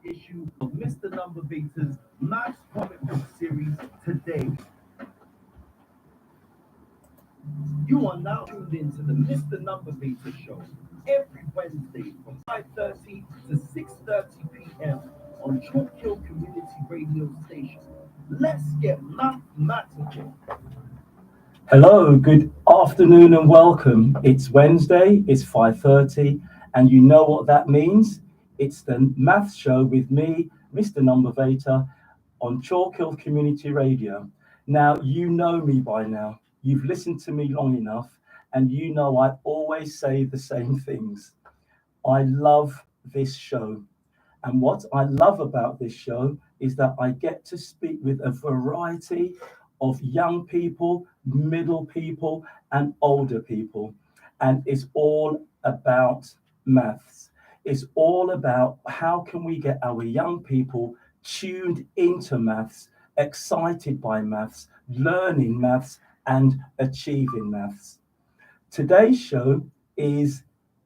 issue of Mr. Numbervator's Maths comic book series today. You are now tuned into the Mr. Numbervator show every Wednesday from 5:30 to 6:30 p.m. on Chalk Hill Community Radio Station. Let's get mathematical. Hello, good afternoon and welcome. It's Wednesday, it's 5:30, and you know what that means? It's the maths show with me, Mr. Numbervator, on Chalk Hill Community Radio. Now, you know me by now. You've listened to me long enough, and you know I always say the same things. I love this show. And what I love about this show is that I get to speak with a variety of young people, middle people, and older people. And it's all about maths. It's all about how can we get our young people tuned into maths, excited by maths, learning maths, and achieving maths. Today's show is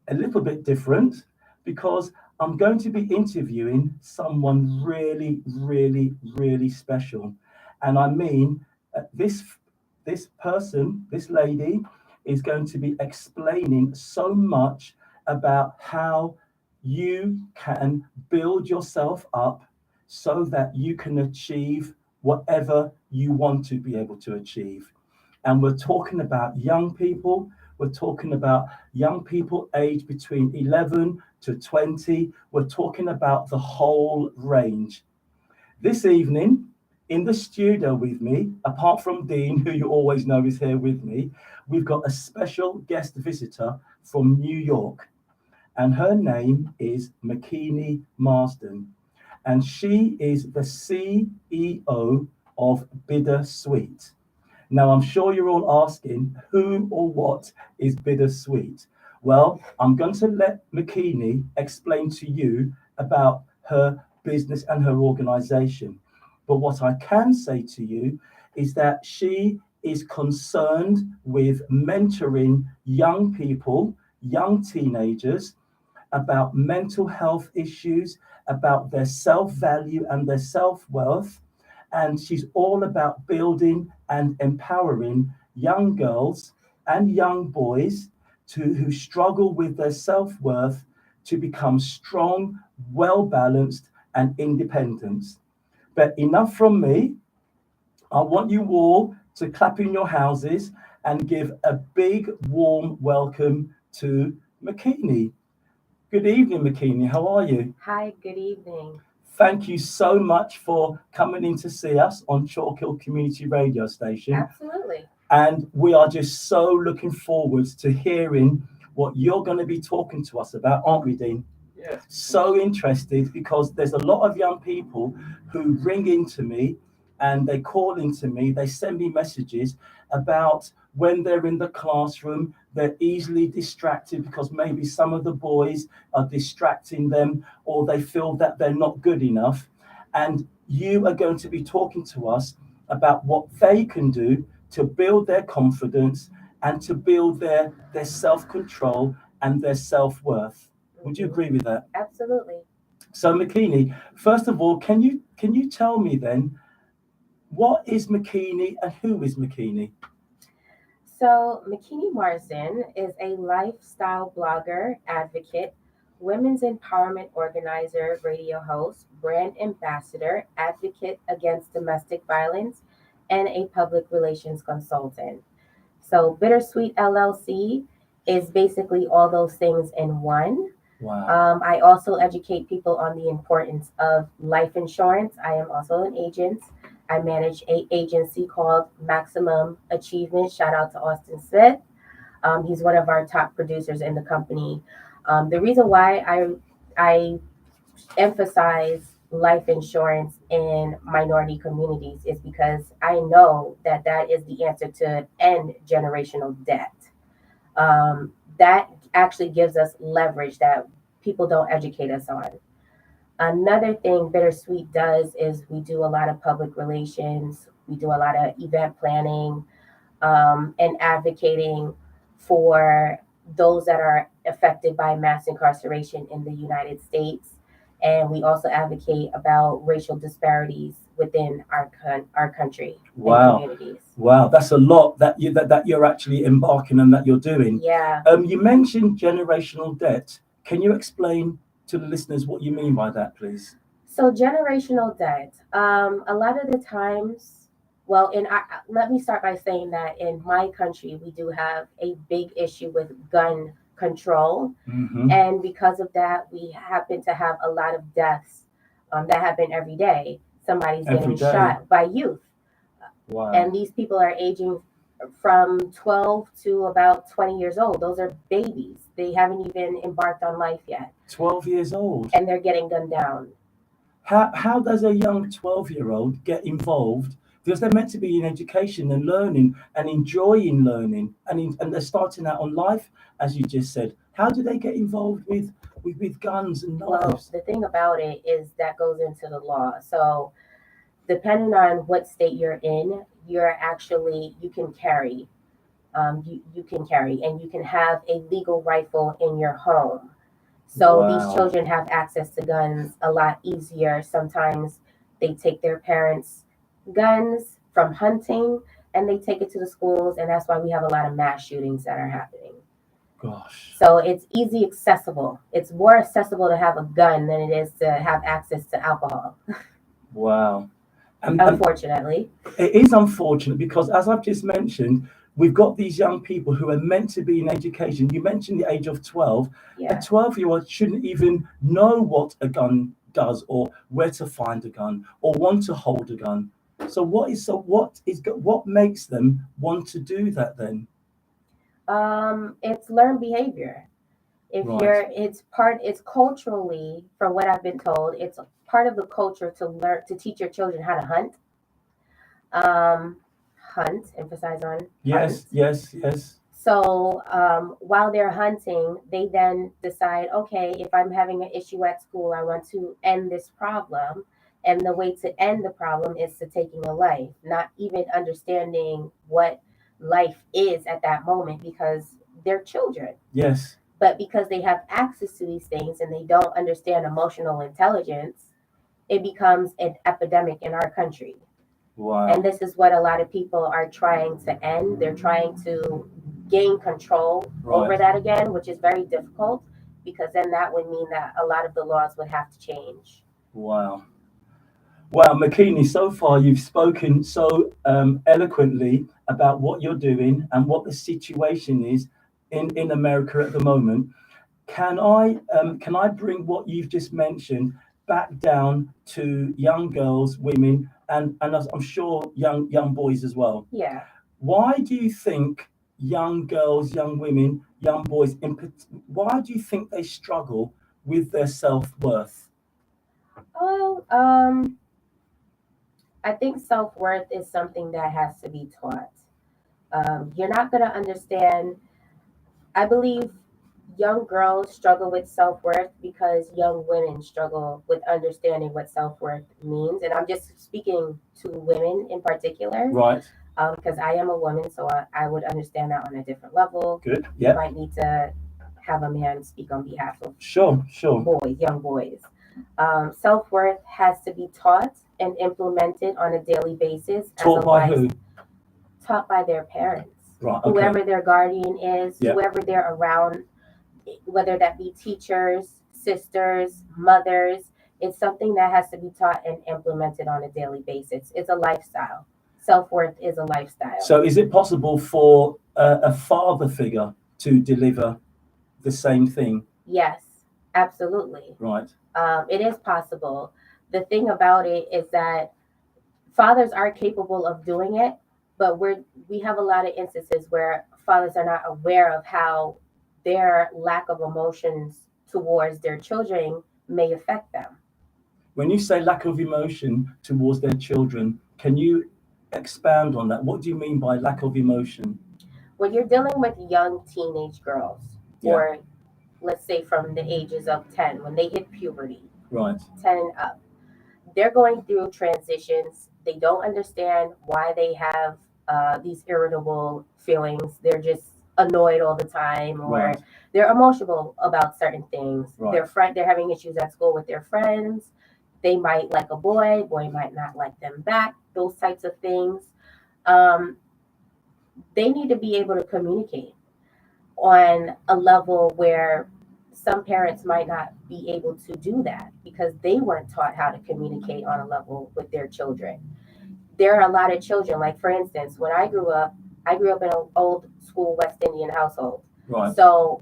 a little bit different because I'm going to be interviewing someone really, really, really special. And I mean, this person, this lady, is going to be explaining so much about how you can build yourself up so that you can achieve whatever you want to be able to achieve. And we're talking about young people. We're talking about young people aged between 11 to 20. We're talking about the whole range. This evening, in the studio with me, apart from Dean, who you always know is here with me, we've got a special guest visitor from New York. And her name is Makini Marsden. And she is the CEO of Bittersweet. Now, I'm sure you're all asking who or what is Bittersweet. Well, I'm going to let Makini explain to you about her business and her organization. But what I can say to you is that she is concerned with mentoring young people, young teenagers, about mental health issues, about their self-value and their self-worth. And she's all about building and empowering young girls and young boys who struggle with their self-worth to become strong, well-balanced, and independent. But enough from me. I want you all to clap in your houses and give a big, warm welcome to Makini. Good evening, Makini. How are you? Hi, good evening. Thank you so much for coming in to see us on Chalk Hill Community Radio Station. Absolutely. And we are just so looking forward to hearing what you're going to be talking to us about, aren't we, Dean? Yes. So interested because there's a lot of young people who ring into me and they call into me, they send me messages about when they're in the classroom, they're easily distracted because maybe some of the boys are distracting them or they feel that they're not good enough. And you are going to be talking to us about what they can do to build their confidence and to build their self-control and their self-worth. Would you agree with that? Absolutely. So Makini, first of all, can you tell me then what is Makini and who is Makini? So, Makini Marsden is a lifestyle blogger, advocate, women's empowerment organizer, radio host, brand ambassador, advocate against domestic violence, and a public relations consultant. So, Bittersweet LLC is basically all those things in one. Wow. I also educate people on the importance of life insurance. I am also an agent. I manage a agency called Maximum Achievement. Shout out to Austin Smith. He's one of our top producers in the company. The reason why I emphasize life insurance in minority communities is because I know that that is the answer to end generational debt. That actually gives us leverage that people don't educate us on. Another thing Bittersweet does is we do a lot of public relations, we do a lot of event planning, and advocating for those that are affected by mass incarceration in the United States. and we also advocate about racial disparities within our country and Wow. communities. Wow, that's a lot that that you're actually embarking and that you're doing. Yeah. You mentioned generational debt. Can you explain to the listeners what you mean by that, please? So generational debt. A lot of the times, well, let me start by saying that in my country we do have a big issue with gun control, Mm-hmm. and because of that, we happen to have a lot of deaths that happen every day. Somebody's Every getting day. shot by youth, Wow. and these people are aging from 12 to about 20 years old. Those are babies. They haven't even embarked on life yet, 12 years old. and they're getting gunned down. How does a young 12-year-old get involved? Because they're meant to be in education and learning and enjoying learning, and they're starting out on life, as you just said. How do they get involved with guns and Well, knives? the thing about it is that goes into the law. So, depending on what state you're in, you can carry. You can carry, and you can have a legal rifle in your home. So these Wow. children have access to guns a lot easier. Sometimes they take their parents' guns from hunting and they take it to the schools, and that's why we have a lot of mass shootings that are happening. Gosh. So it's easy accessible. It's more accessible to have a gun than it is to have access to alcohol, Wow. And unfortunately. it is unfortunate because, as I've just mentioned, we've got these young people who are meant to be in education. You mentioned the age of 12. A Yeah. 12-year-old shouldn't even know what a gun does or where to find a gun or want to hold a gun. What makes them want to do that then? It's learned behavior. If Right. it's culturally, from what I've been told, it's part of the culture to learn to teach your children how to hunt. Um, Hunt, emphasize on hunt. Yes, yes, yes. So while they're hunting, they then decide, okay, if I'm having an issue at school, I want to end this problem. And the way to end the problem is to taking a life, not even understanding what life is at that moment because they're children. Yes. But because they have access to these things and they don't understand emotional intelligence, it becomes an epidemic in our country. And Wow. this is what a lot of people are trying to end. They're trying to gain control over Right. that again, which is very difficult because then that would mean that a lot of the laws would have to change. Wow. Wow, Makini, so far you've spoken so eloquently about what you're doing and what the situation is in America at the moment. Can I bring what you've just mentioned back down to young girls, women, and as I'm sure young boys as well? Yeah. Why do you think young girls, young women, young boys, why do you think they struggle with their self-worth? Well, I think self worth is something that has to be taught. You're not going to understand. I believe young girls struggle with self worth because young women struggle with understanding what self worth means. And I'm just speaking to women in particular Right. because I am a woman, so I would understand that on a different level. Good. You Yeah. might need to have a man speak on behalf of Sure. Sure. boys, young boys. Self worth has to be taught and implemented on a daily basis as Taught a by life, who? taught by their parents, Right. Okay. whoever their guardian is, Yeah. whoever they're around, whether that be teachers, sisters, mothers. It's something that has to be taught and implemented on a daily basis. It's a lifestyle. Self worth is a lifestyle. So, is it possible for a father figure to deliver the same thing? Yes, absolutely. Right. It is possible. The thing about it is that fathers are capable of doing it, but we have a lot of instances where fathers are not aware of how their lack of emotions towards their children may affect them. When you say lack of emotion towards their children, can you expand on that? What do you mean by lack of emotion? When you're dealing with young teenage girls, Yeah. or let's say from the ages of 10, when they hit puberty, Right. 10 and up, they're going through transitions. They don't understand why they have these irritable feelings. They're just annoyed all the time, or Right. they're emotional about certain things. Right. They're having issues at school with their friends. They might like a boy might not like them back. Those types of things. Um, they need to be able to communicate on a level where some parents might not be able to do that because they weren't taught how to communicate on a level with their children. There are a lot of children, like for instance, when I grew up in an old school West Indian household. Right. So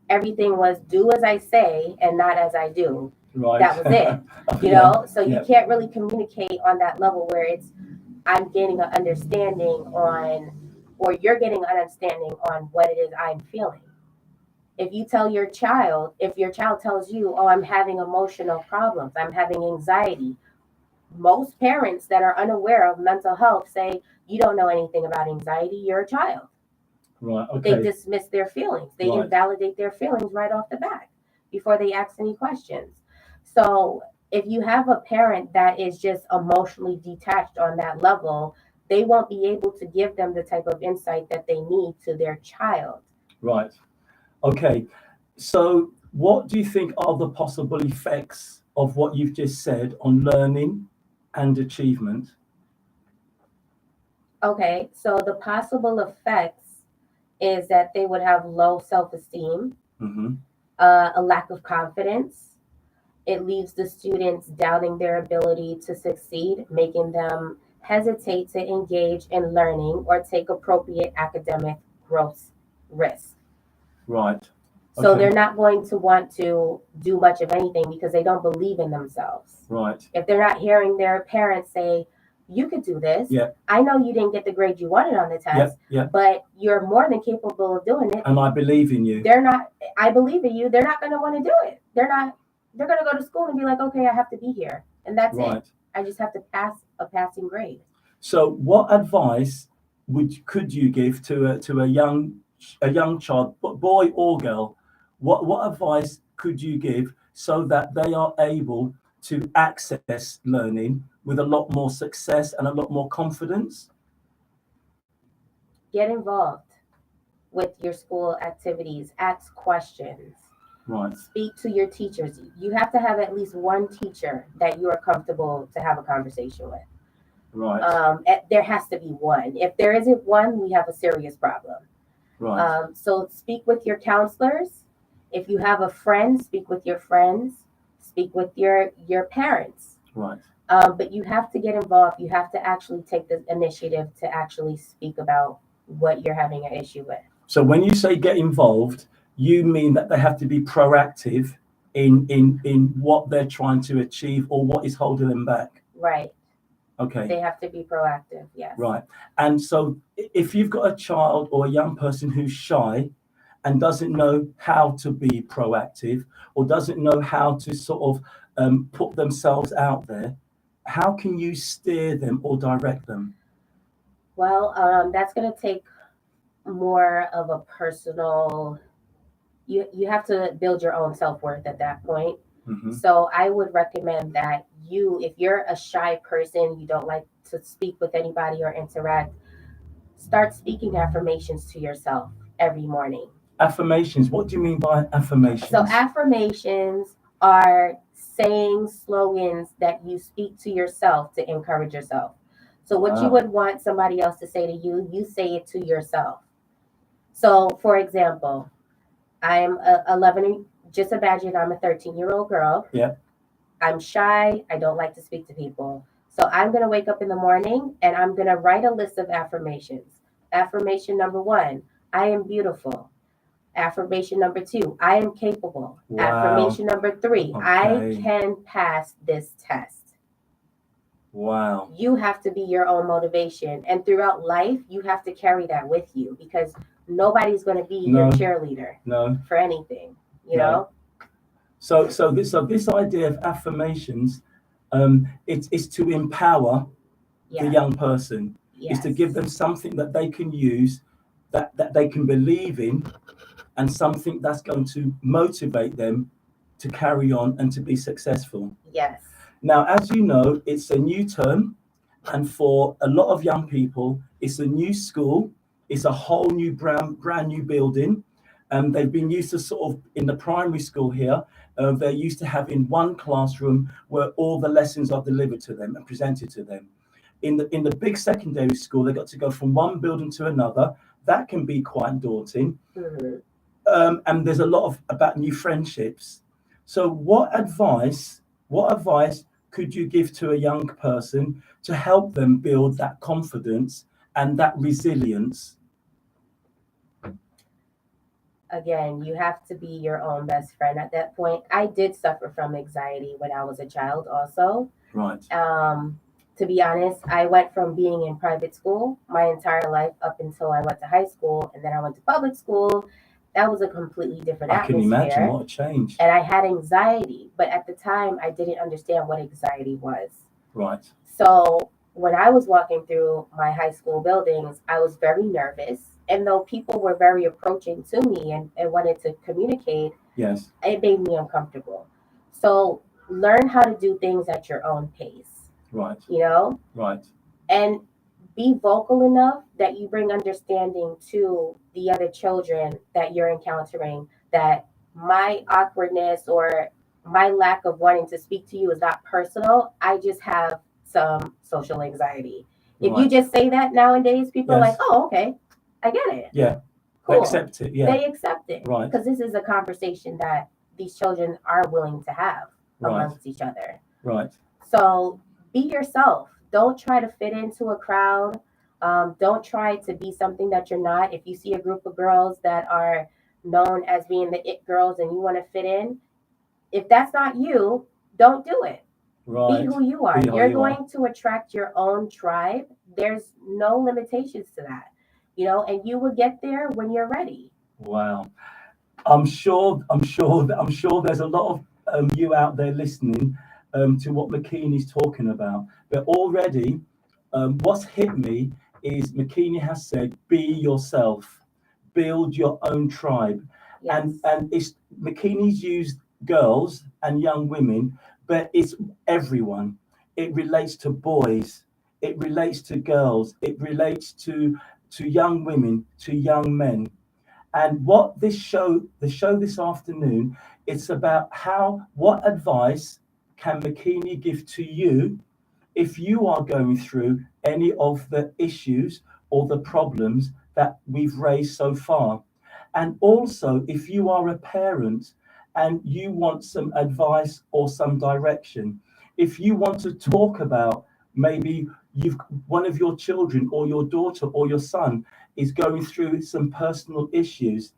everything was do as I say and not as I do. Right. That was it. You Yeah. know, so you can't really communicate on that level where it's I'm gaining an understanding on, or you're getting an understanding on what it is I'm feeling. If you tell your child, if your child tells you, oh, I'm having emotional problems, I'm having anxiety, most parents that are unaware of mental health say, you don't know anything about anxiety, you're a child. Right. They Okay. dismiss their feelings. They Right. invalidate their feelings right off the bat before they ask any questions. So if you have a parent that is just emotionally detached on that level, they won't be able to give them the type of insight that they need to their child. Right. Okay. So, what do you think are the possible effects of what you've just said on learning and achievement? Okay, so the possible effects is that they would have low self-esteem, Mm-hmm. a lack of confidence. It leaves the students doubting their ability to succeed, making them hesitate to engage in learning or take appropriate academic growth risks. Right. So Okay. they're not going to want to do much of anything because they don't believe in themselves. Right. If they're not hearing their parents say, you could do this. Yeah. I know you didn't get the grade you wanted on the Yeah. test, Yeah. but you're more than capable of doing it. And I believe in you. They're not, I believe in you. They're not going to want to do it. They're going to go to school and be like, okay, I have to be here. And that's Right. it. I just have to pass a passing grade. So, what advice could you give to a young child, boy or girl? What advice could you give so that they are able to access learning with a lot more success and a lot more confidence? Get involved with your school activities. Ask questions. Right. Speak to your teachers. You have to have at least one teacher that you are comfortable to have a conversation with. Right. There has to be one. If there isn't one, we have a serious problem. Right. So speak with your counselors. If you have a friend, speak with your friends. Speak with your parents. Right. But you have to get involved. You have to actually take the initiative to actually speak about what you're having an issue with. So when you say get involved, you mean that they have to be proactive in what they're trying to achieve or what is holding them back. Right. Okay. They have to be proactive. Yes. Right. And so if you've got a child or a young person who's shy and doesn't know how to be proactive or doesn't know how to sort of put themselves out there, how can you steer them or direct them? Well, that's going to take more of a personal. You have to build your own self-worth at that point. Mm-hmm. So I would recommend that if you're a shy person, you don't like to speak with anybody or interact, start speaking affirmations to yourself every morning. Affirmations. What do you mean by affirmations? So affirmations are saying slogans that you speak to yourself to encourage yourself. So what you would want somebody else to say to you, you say it to yourself. So for example, I'm 11, just imagine I'm a 13-year-old girl. Yeah. I'm shy. I don't like to speak to people. So I'm going to wake up in the morning and I'm going to write a list of affirmations. Affirmation number 1, I am beautiful. Affirmation number 2, I am capable. Wow. Affirmation number 3, Okay. I can pass this test. Wow. You have to be your own motivation. And throughout life, you have to carry that with you because nobody's going to be your cheerleader for anything, you know? So this idea of affirmations, it's to empower the young person. Yes. Is to give them something that they can use, that they can believe in, and something that's going to motivate them to carry on and to be successful. Yes. Now, as you know, it's a new term, and for a lot of young people, it's a new school, It's a whole new brand new building. They've been used to sort of in the primary school here. They're used to having one classroom where all the lessons are delivered to them and presented to them. In the big secondary school, they got to go from one building to another. That can be quite daunting. Mhm. And there's a lot of about new friendships. So, what advice could you give to a young person to help them build that confidence and that resilience? Again, you have to be your own best friend at that point. I did suffer from anxiety when I was a child, also. Right. To be honest, I went from being in private school my entire life up until I went to high school, and then I went to public school. That was a completely different I can imagine atmosphere. what a change. And I had anxiety, but at the time, I didn't understand what anxiety was. Right. So when I was walking through my high school buildings, I was very nervous. And though people were very approaching to me and wanted to communicate, Yes. it made me uncomfortable. So learn how to do things at your own pace, Right. you know, Right. and be vocal enough that you bring understanding to the other children that you're encountering, that my awkwardness or my lack of wanting to speak to you is not personal. I just have some social anxiety. If you Right. just say that nowadays, people are like, Yes. oh, okay, I get it. Yeah. They Cool. accept it. Yeah. They accept it. Right. Because this is a conversation that these children are willing to have Right. amongst each other. Right. So be yourself. Don't try to fit into a crowd. Don't try to be something that you're not. If you see a group of girls that are known as being the it girls and you want to fit in, if that's not you, don't do it. Right. Be who you are. Be who You're you are. going to attract your own tribe. There's no limitations to that, and you will get there when you're ready. Wow. I'm sure there's a lot of you out there listening to what McKinney's talking about. But already, what's hit me is McKinney has said, "Be yourself, build your own tribe," Yes. and it's McKinney's used girls and young women, but it's everyone. It relates to boys. It relates to girls. It relates to young women, to young men. And what the show this afternoon, it's about what advice can McKinney give to you if you are going through any of the issues or the problems that we've raised so far. And also, if you are a parent and you want some advice or some direction, if you want to talk about maybe you've one of your children or your daughter or your son is going through some personal issues,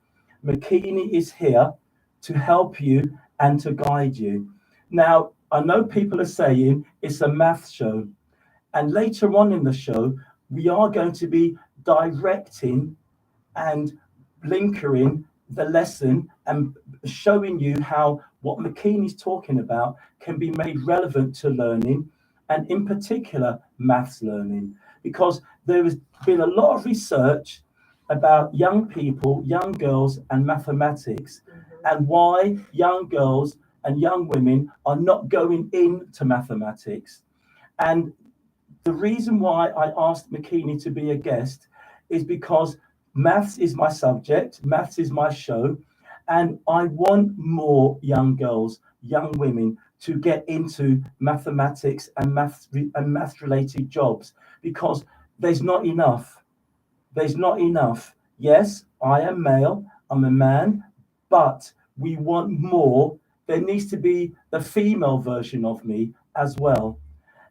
McKinney is here to help you and to guide you. Now, I know people are saying it's a math show, and later on in the show, we are going to be directing and linkering the lesson and showing you how what McKinney's talking about can be made relevant to learning, and in particular, maths learning, because there has been a lot of research about young people, young girls, and mathematics, and why young girls and young women are not going into mathematics. And the reason why I asked McKinney to be a guest is because maths is my subject, maths is my show, and I want more young girls, young women to get into mathematics and maths related jobs, because there's not enough. There's not enough. Yes, I am male, I'm a man, but we want more. There needs to be the female version of me as well.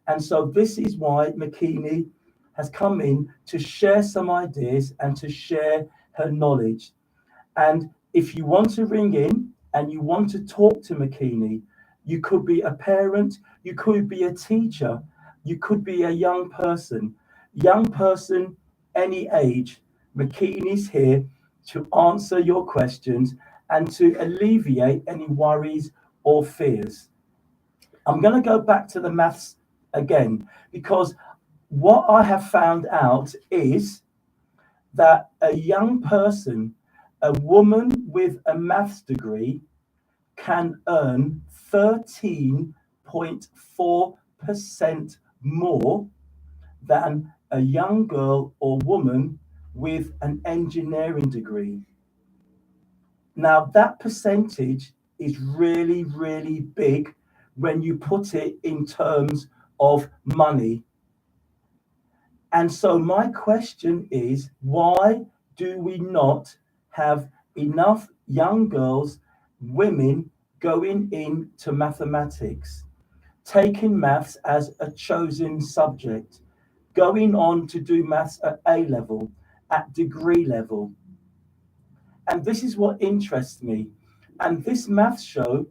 And so this is why McKinney has come in to share some ideas and to share her knowledge. And if you want to ring in and you want to talk to McKinney, you could be a parent, you could be a teacher, you could be a young person, any age. McKinney's here to answer your questions and to alleviate any worries or fears. I'm going to go back to the maths again, because what I have found out is that a young person, a woman with a maths degree, can earn 13.4% more than a young girl or woman with an engineering degree. Now, that percentage is really, really big when you put it in terms of money. And so my question is, why do we not have enough young girls, women going into mathematics, taking maths as a chosen subject, going on to do maths at A level, at degree level? And this is what interests me. And this maths show,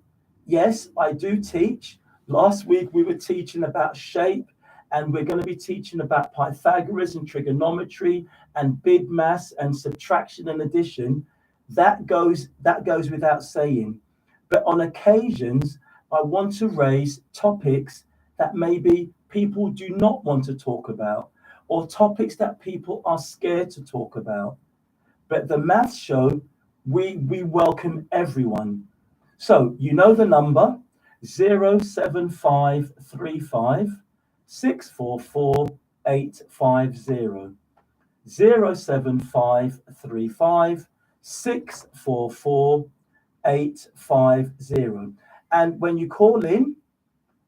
yes, I do teach. Last week we were teaching about shape, and we're going to be teaching about Pythagoras and trigonometry and bid maths and subtraction and addition. That goes without saying. But on occasions, I want to raise topics that maybe people do not want to talk about, or topics that people are scared to talk about. But the maths show, we welcome everyone. So you know the number 07535 644 850. 07535 644 850. And when you call in,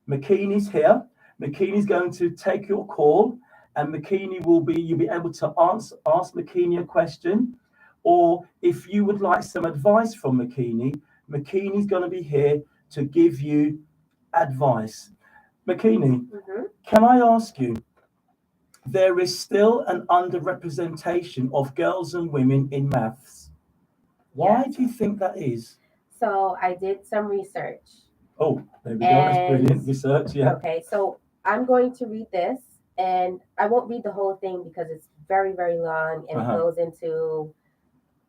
Makini's here. Makini's going to take your call, and you'll be able to ask Makini a question. Or if you would like some advice from Makini's going to be here to give you advice. Makini, can I ask you, there is still an underrepresentation of girls and women in maths. Why do you think that is? So I did some research. Oh, there we go. That's brilliant research. Yeah. Okay, so I'm going to read this, and I won't read the whole thing because it's very, very long, and it goes into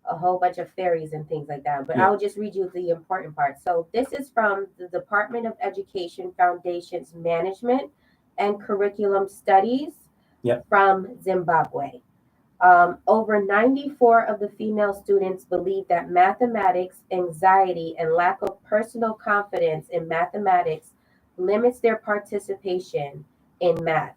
a whole bunch of theories and things like that. But I'll just read you the important part. So this is from the Department of Education Foundation's Management and Curriculum Studies from Zimbabwe. Over 94 of the female students believe that mathematics anxiety and lack of personal confidence in mathematics limits their participation in math.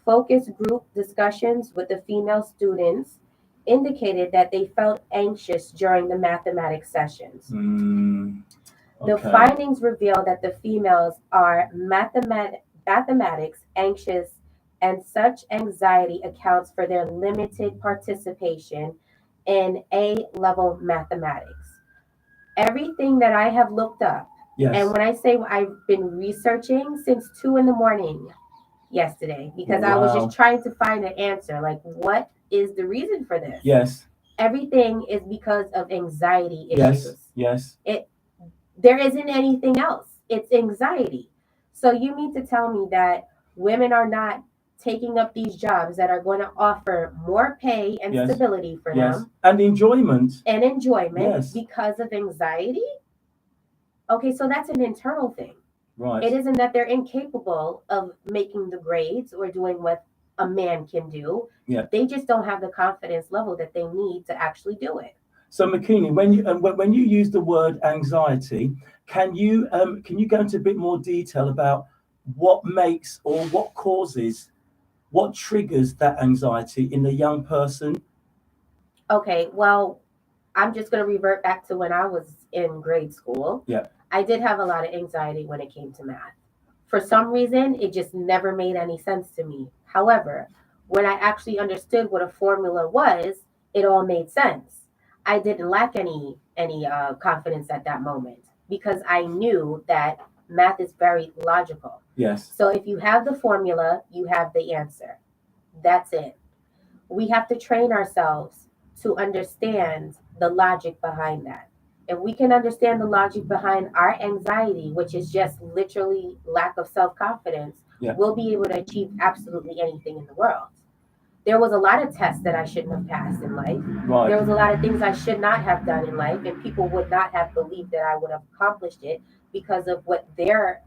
Focus group discussions with the female students indicated that they felt anxious during the mathematics sessions. The findings reveal that the females are mathematics anxious, and such anxiety accounts for their limited participation in A-level mathematics. Everything that I have looked up, and when I say I've been researching since 2 a.m. yesterday, because I was just trying to find an answer, like what is the reason for this? Everything is because of anxiety issues. There isn't anything else. It's anxiety. So you mean to tell me that women are not taking up these jobs that are going to offer more pay and stability for them and enjoyment because of anxiety? Okay, so that's an internal thing. Right. It isn't that they're incapable of making the grades or doing what a man can do. They just don't have the confidence level that they need to actually do it. So Makini, when you use the word anxiety, can you go into a bit more detail about what makes or what causes, what triggers that anxiety in a young person? Okay, well, I'm just going to revert back to when I was in grade school. I did have a lot of anxiety when it came to math. For some reason, it just never made any sense to me. However, when I actually understood what a formula was, it all made sense. I didn't lack any confidence at that moment because I knew that math is very logical. So if you have the formula, you have the answer. That's it. We have to train ourselves to understand the logic behind that. If we can understand the logic behind our anxiety, which is just literally lack of self-confidence, we'll be able to achieve absolutely anything in the world. There was a lot of tests that I shouldn't have passed in life. There was a lot of things I should not have done in life, and people would not have believed that I would have accomplished it because of what their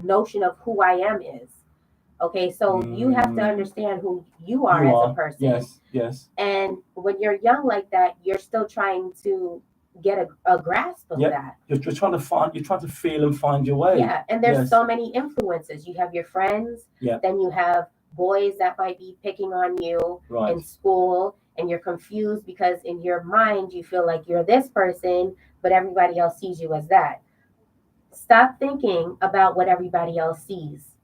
notion of who I am is. Okay, so you have to understand who you are as a person. And when you're young like that, you're still trying to get a grasp of that. You're trying to feel and find your way. And there's so many influences. You have your friends, then you have boys that might be picking on you in school, and you're confused because in your mind you feel like you're this person, but everybody else sees you as that. Stop thinking about what everybody else sees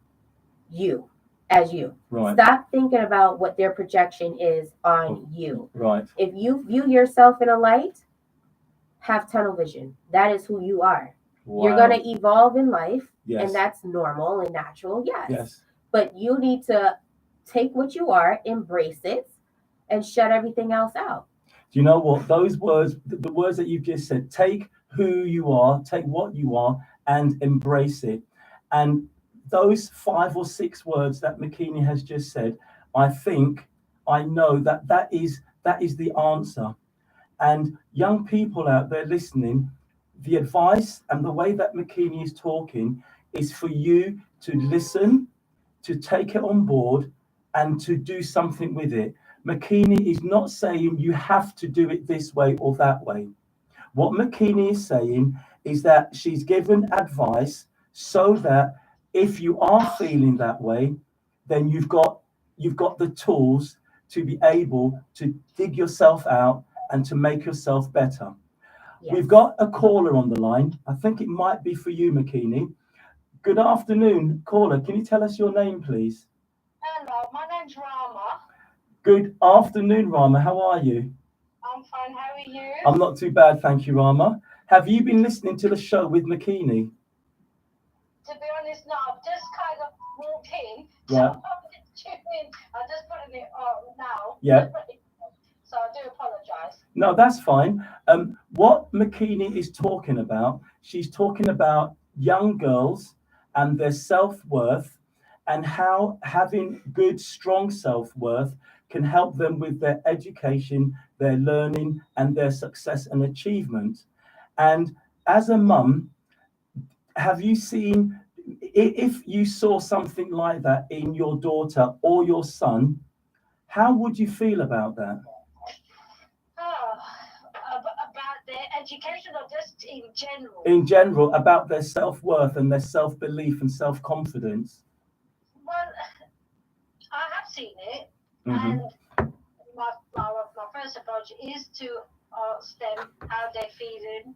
you as you. Right. Stop thinking about what their projection is on you. Right. If you view yourself in a light, have tunnel vision. That is who you are. Wow. You're going to evolve in life, Yes. and that's normal and natural, yes. Yes. But you need to take what you are, embrace it, and shut everything else out. Do you know what? Those words, the words that you've just said, take who you are, take what you are, and embrace it. And those 5 or 6 words that Makini has just said, I know that is the answer. And young people out there listening, the advice and the way that Makini is talking is for you to listen, to take it on board, and to do something with it. Makini is not saying you have to do it this way or that way. What Makini is saying is that she's given advice so that if you are feeling that way, then you've got the tools to be able to dig yourself out and to make yourself better. Yes. We've got a caller on the line. I think it might be for you, Makini. Good afternoon, caller. Can you tell us your name, please? Hello, my name's Rama. Good afternoon, Rama. How are you? I'm fine, how are you? I'm not too bad, thank you, Rama. Have you been listening to the show with Makini? To be honest, no, I've just kind of walked in. Yeah. So I'm just tuning. I'm just putting it on now. Yeah. So I do apologise. No, that's fine. What Makini is talking about, she's talking about young girls and their self-worth and how having good, strong self-worth can help them with their education, their learning, and their success and achievement. And as a mum, have you seen, if you saw something like that in your daughter or your son, how would you feel about that? About their education or just in general? In general, about their self-worth and their self-belief and self-confidence. Well, I have seen it. Mm-hmm. And my first approach is to ask them how they're feeling.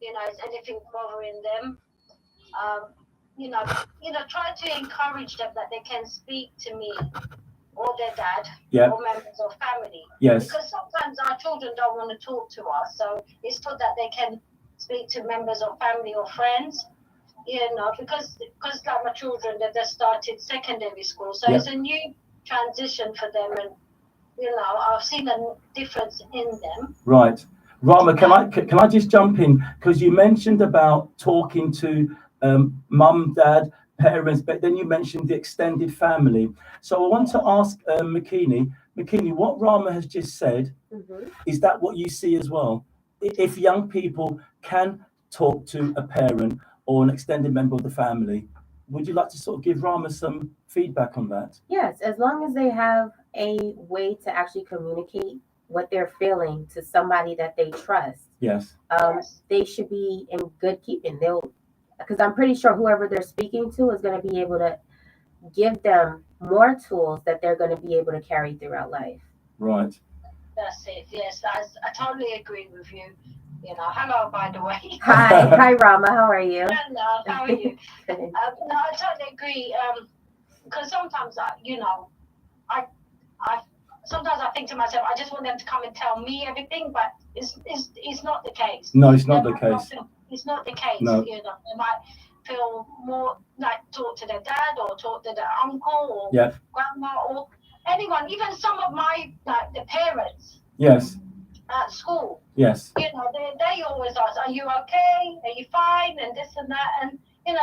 Is anything bothering them? Try to encourage them that they can speak to me or their dad or members of family. Yes. Because sometimes our children don't want to talk to us, so it's so that they can speak to members of family or friends. Because like my children, they just started secondary school, so it's a new transition for them, and I've seen a difference in them. Right. Rama, can I just jump in? Because you mentioned about talking to mum, dad, parents, but then you mentioned the extended family. So I want to ask Makini, what Rama has just said, is that what you see as well? If young people can talk to a parent or an extended member of the family, would you like to sort of give Rama some feedback on that? Yes, as long as they have a way to actually communicate what they're feeling to somebody that they trust. Yes. They should be in good keeping. Because I'm pretty sure whoever they're speaking to is going to be able to give them more tools that they're going to be able to carry throughout life. Right. That's it. Yes, I totally agree with you. Hello, by the way. Hi, Rama. How are you? Hello, how are you? No, I totally agree. Because sometimes, sometimes I think to myself, I just want them to come and tell me everything, but it's not the case. No, it's not the case. It's not the case. No. They might feel more like talk to their dad or talk to their uncle or grandma or anyone, even some of my the parents. Yes. At school. Yes. They always ask, are you okay? Are you fine? And this and that. And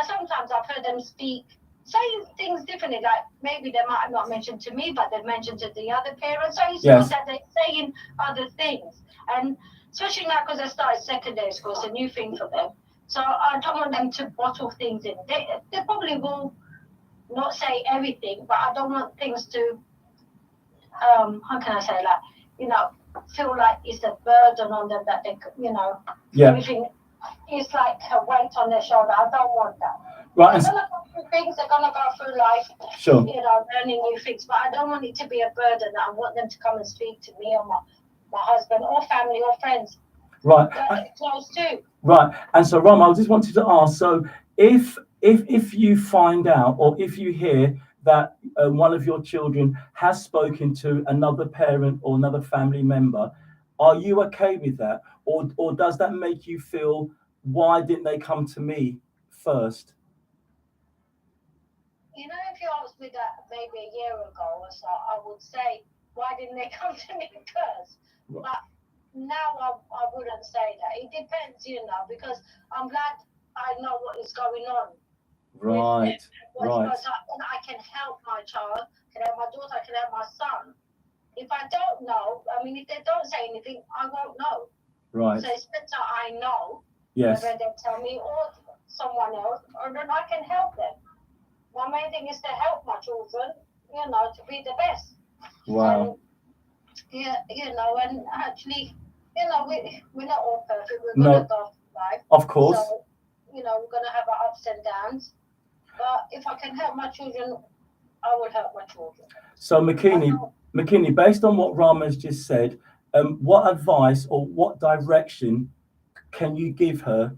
sometimes I've heard them saying things differently, like maybe they might have not mentioned to me, but they've mentioned to the other parents. So it's good that they're saying other things. And especially now because they started secondary school, it's a new thing for them. So I don't want them to bottle things in. They probably will not say everything, but I don't want things to, how can I say that, feel like it's a burden on them that they, everything is like a weight on their shoulder. I don't want that. Right. They're gonna go through things. They're gonna go through life. Sure. Learning new things. But I don't want it to be a burden. I want them to come and speak to me or my husband or family or friends. Right. Close too. Right. And so, Rom, I just wanted to ask. So, if you find out or if you hear that one of your children has spoken to another parent or another family member, are you okay with that, or does that make you feel, why didn't they come to me first? If you asked me that maybe a year ago or so, I would say, why didn't they come to me first? Right. But now I wouldn't say that. It depends, because I'm glad I know what is going on. Right. Right. I can help my child, I can help my daughter, I can help my son. If I don't know, if they don't say anything, I won't know. Right. So it's better I know. Yes. Whether they tell me or someone else, or then I can help them. My main thing is to help my children, to be the best. Wow. And actually, we're not all perfect. We're No. going to go through life. Of course. So, we're going to have our ups and downs. But if I can help my children, I will help my children. So, Makini, based on what Rama's just said, what advice or what direction can you give her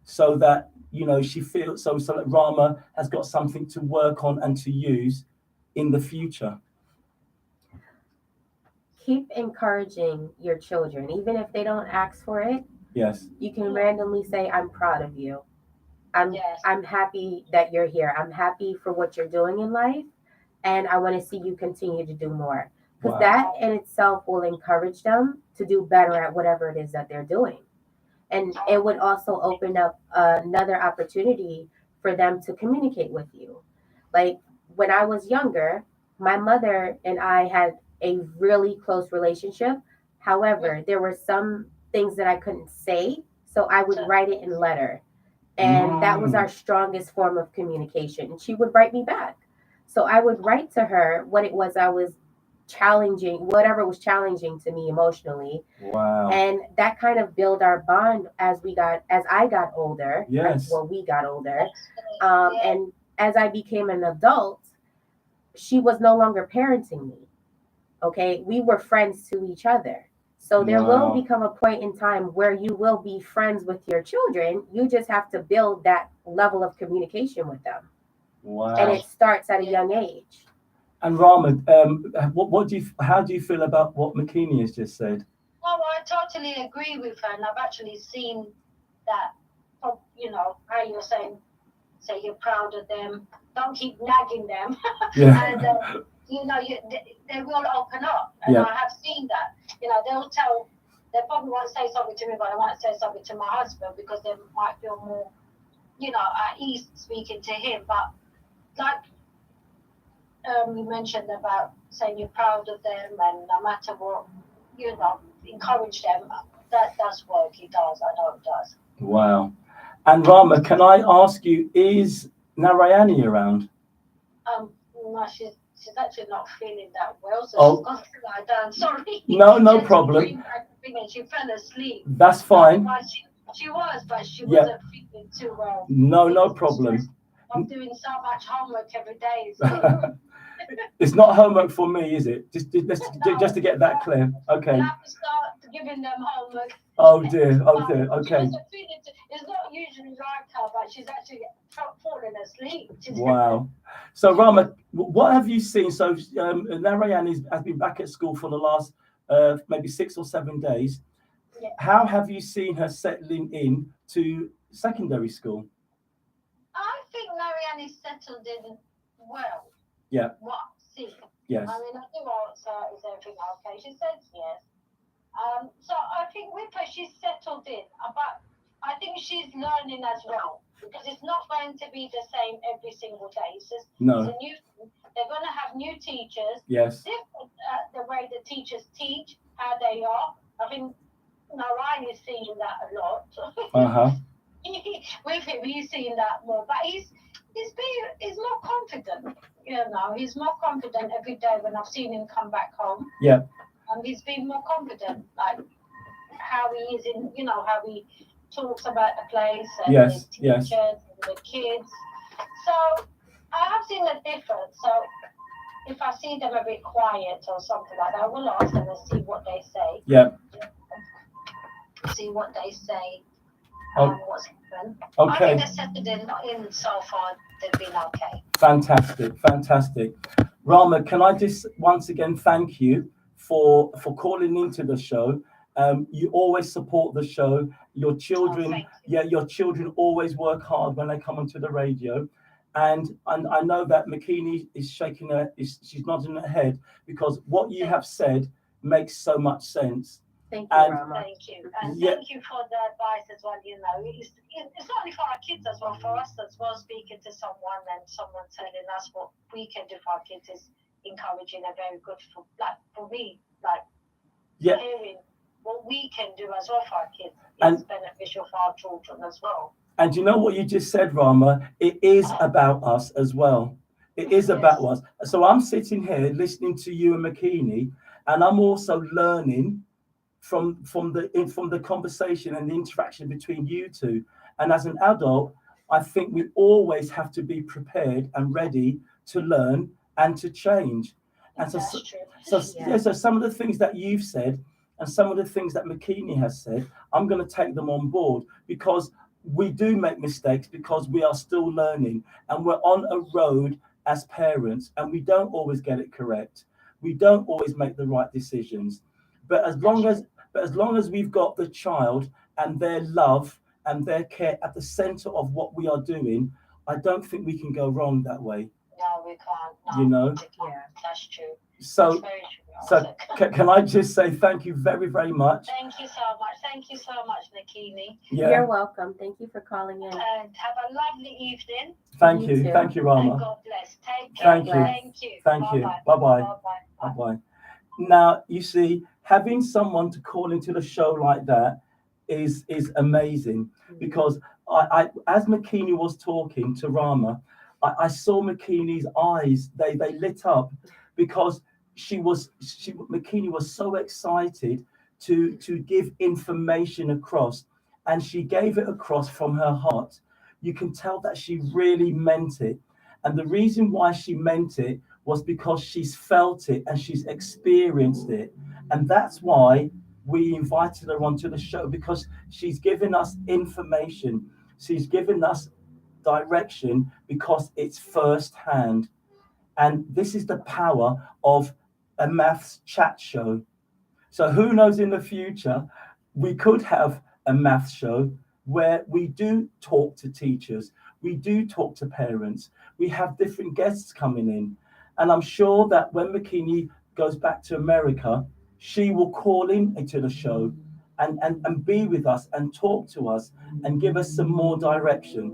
so that she feels so that Rama has got something to work on and to use in the future? Keep encouraging your children, even if they don't ask for it. Yes. You can randomly say, "I'm proud of you. Yes. I'm happy that you're here. I'm happy for what you're doing in life, and I want to see you continue to do more." Because Wow. that in itself will encourage them to do better at whatever it is that they're doing. And it would also open up another opportunity for them to communicate with you. Like when I was younger, my mother and I had a really close relationship. However, there were some things that I couldn't say, so I would write it in letter. And that was our strongest form of communication. And she would write me back. So I would write to her what it was I was challenging, whatever was challenging to me emotionally. Wow. And that kind of built our bond as I got older. Yes. Well, we got older. And as I became an adult, she was no longer parenting me. Okay. We were friends to each other. So there will become a point in time where you will be friends with your children. You just have to build that level of communication with them. Wow. And it starts at a young age. And Rama, how do you feel about what Makini has just said? Well, I totally agree with her, and I've actually seen that. How you're saying, say you're proud of them. Don't keep nagging them. Yeah. And they will open up, and I have seen that. They probably won't say something to me, but I might say something to my husband because they might feel more, at ease speaking to him. But like you mentioned about saying you're proud of them, and no matter what, encourage them. That does work. It does. I know it does. Wow. And Rama, can I ask you, is Narayani around? No, she's actually not feeling that well, so Oh. she's gone to lie down. Sorry. No problem. She fell asleep. That's fine. She was, but she wasn't feeling too well. No problem. I'm doing so much homework every day. It's not homework for me, is it? Just to get that clear. Okay. I have to start giving them homework. Oh dear. Okay. It's not usually like her, but she's actually falling asleep. Wow. So Rama, what have you seen? So Narayani has been back at school for the last maybe 6 or 7 days. Yeah. How have you seen her settling in to secondary school? I think Marianne is settled in well. Yeah. What I've seen. Yes. I do ask her, is everything okay? She says yes. So I think with her, she's settled in. But I think she's learning as well. Because it's not going to be the same every single day. It's just it's a new thing. They're going to have new teachers. Yes. Different the way the teachers teach, how they are. I think Narayan is seeing that a lot. With him, he's seeing that more. But he's more confident. He's more confident every day when I've seen him come back home. Yeah. He's been more confident, like how he is how he talks about the place and his teachers and the kids. So I have seen a difference. So if I see them a bit quiet or something like that, I will ask them and see what they say. Yeah. See what they say. Oh. What's happened. Okay. I think they settled in so far. They've been okay. Fantastic. Rama, can I just once again thank you for calling into the show. You always support the show. Your children, your children always work hard when they come onto the radio. And I know that Makini is shaking she's nodding her head, because what you have said makes so much sense. Thank you, Rama. Thank you. And thank you for the advice as well. You know, it's not only for our kids as well, for us as well, speaking to someone and someone telling us what we can do for our kids is encouraging and very good for me, hearing what we can do as well for our kids is beneficial for our children as well. And you know what you just said, Rama? It is about us as well. It is about us. So I'm sitting here listening to you and Makini, and I'm also learning from the conversation and the interaction between you two. And as an adult, I think we always have to be prepared and ready to learn and to change. And so some of the things that you've said and some of the things that Makini has said, I'm going to take them on board, because we do make mistakes, because we are still learning, and we're on a road as parents, and we don't always get it correct. We don't always make the right decisions. But as long as we've got the child and their love and their care at the center of what we are doing, I don't think we can go wrong that way. No, we can't. No, you know? Yeah, that's true. So, that's very true. Can I just say thank you very, very much? Thank you so much. Thank you so much, Makini. Yeah. You're welcome. Thank you for calling in. And have a lovely evening. Thank you. Thank you, Rama. And God bless. Take care. Thank you. Thank you. Bye-bye. Bye-bye. Now, you see, having someone to call into the show like that is amazing, because I as Makini was talking to Rama, I saw Makini's eyes, they lit up, because Makini was so excited to give information across, and she gave it across from her heart. You can tell that she really meant it. And the reason why she meant it was because she's felt it and she's experienced it. And that's why we invited her onto the show, because she's given us information. She's given us direction, because it's firsthand. And this is the power of a maths chat show. So who knows, in the future, we could have a maths show where we do talk to teachers, we do talk to parents, we have different guests coming in. And I'm sure that when Makini goes back to America, she will call into the show and be with us and talk to us and give us some more direction.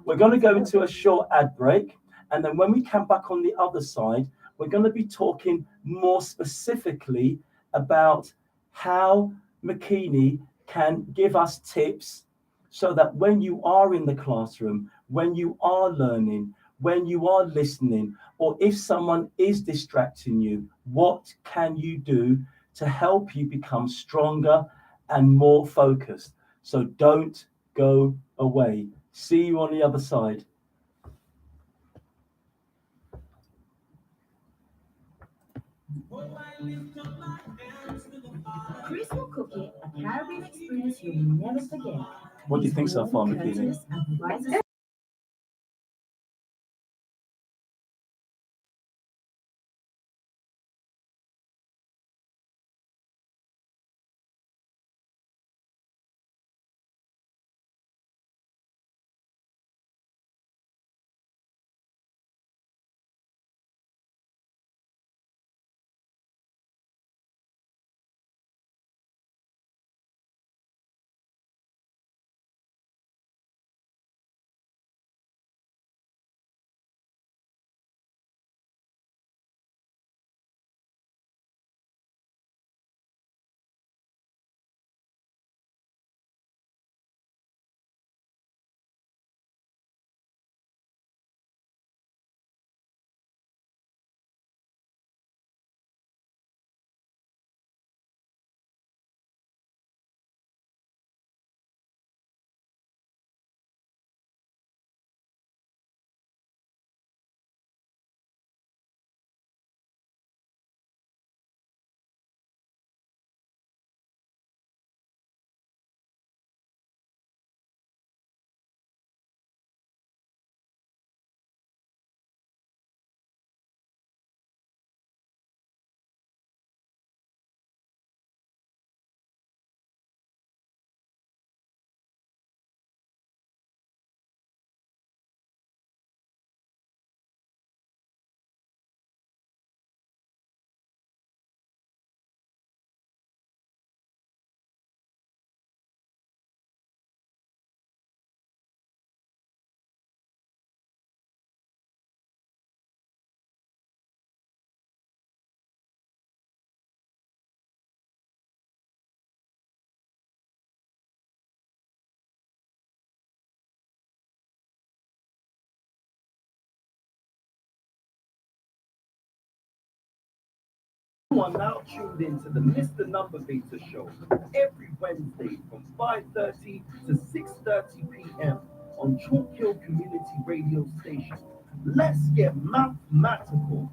We're going to go into a short ad break. And then when we come back on the other side, we're going to be talking more specifically about how Makini can give us tips, so that when you are in the classroom, when you are learning, when you are listening, or if someone is distracting you, what can you do to help you become stronger and more focused? So don't go away. See you on the other side. Crystal cookie, a Caribbean experience you'll never forget. What do you think so far, Makini? You are now tuned in to the Mr. Numbervator show every Wednesday from 5:30 to 6:30 p.m. on Chalk Hill Community Radio Station. Let's get mathematical.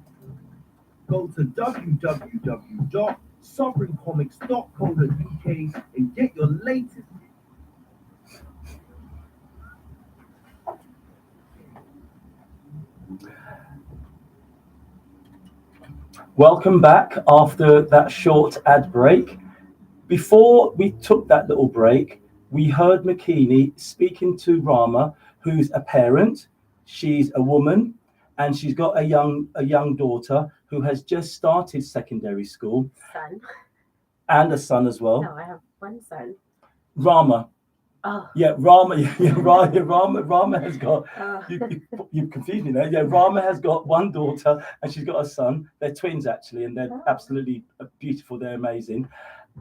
Go to www.sovereigncomics.co.uk and get your latest. Welcome back after that short ad break. Before we took that little break, we heard Makini speaking to Rama, who's a parent. She's a woman, and she's got a young daughter who has just started secondary school. Son. And a son as well. No, I have one son. Rama. Oh. Yeah, Rama. Yeah, Rama has got. You confused me there. Yeah, Rama has got one daughter, and she's got a son. They're twins actually, and they're absolutely beautiful. They're amazing.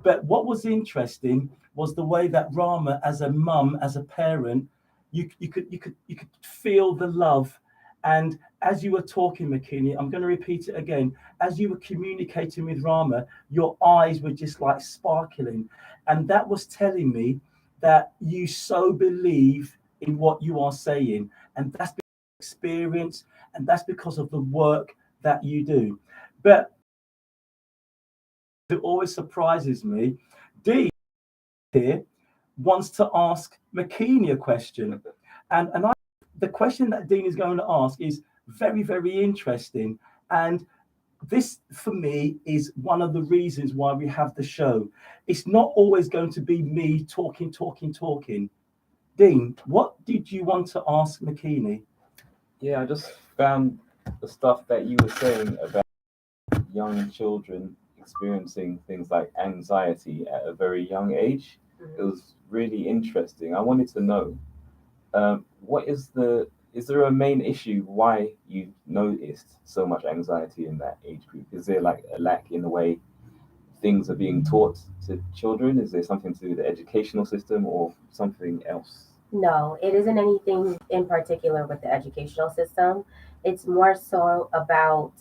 But what was interesting was the way that Rama, as a mum, as a parent, you could feel the love. And as you were talking, Makini, I'm going to repeat it again. As you were communicating with Rama, your eyes were just like sparkling, and that was telling me that you so believe in what you are saying, and that's because of experience, and that's because of the work that you do. But it always surprises me. Dean here wants to ask Makini a question, and the question that Dean is going to ask is very, very interesting, and this for me is one of the reasons why we have the show. It's not always going to be me talking. Dean, what did you want to ask Makini? Yeah, I just found the stuff that you were saying about young children experiencing things like anxiety at a very young age. It was really interesting. I wanted to know, is there a main issue why you noticed so much anxiety in that age group? Is there like a lack in the way things are being taught to children? Is there something to do with the educational system or something else? No, it isn't anything in particular with the educational system. It's more so about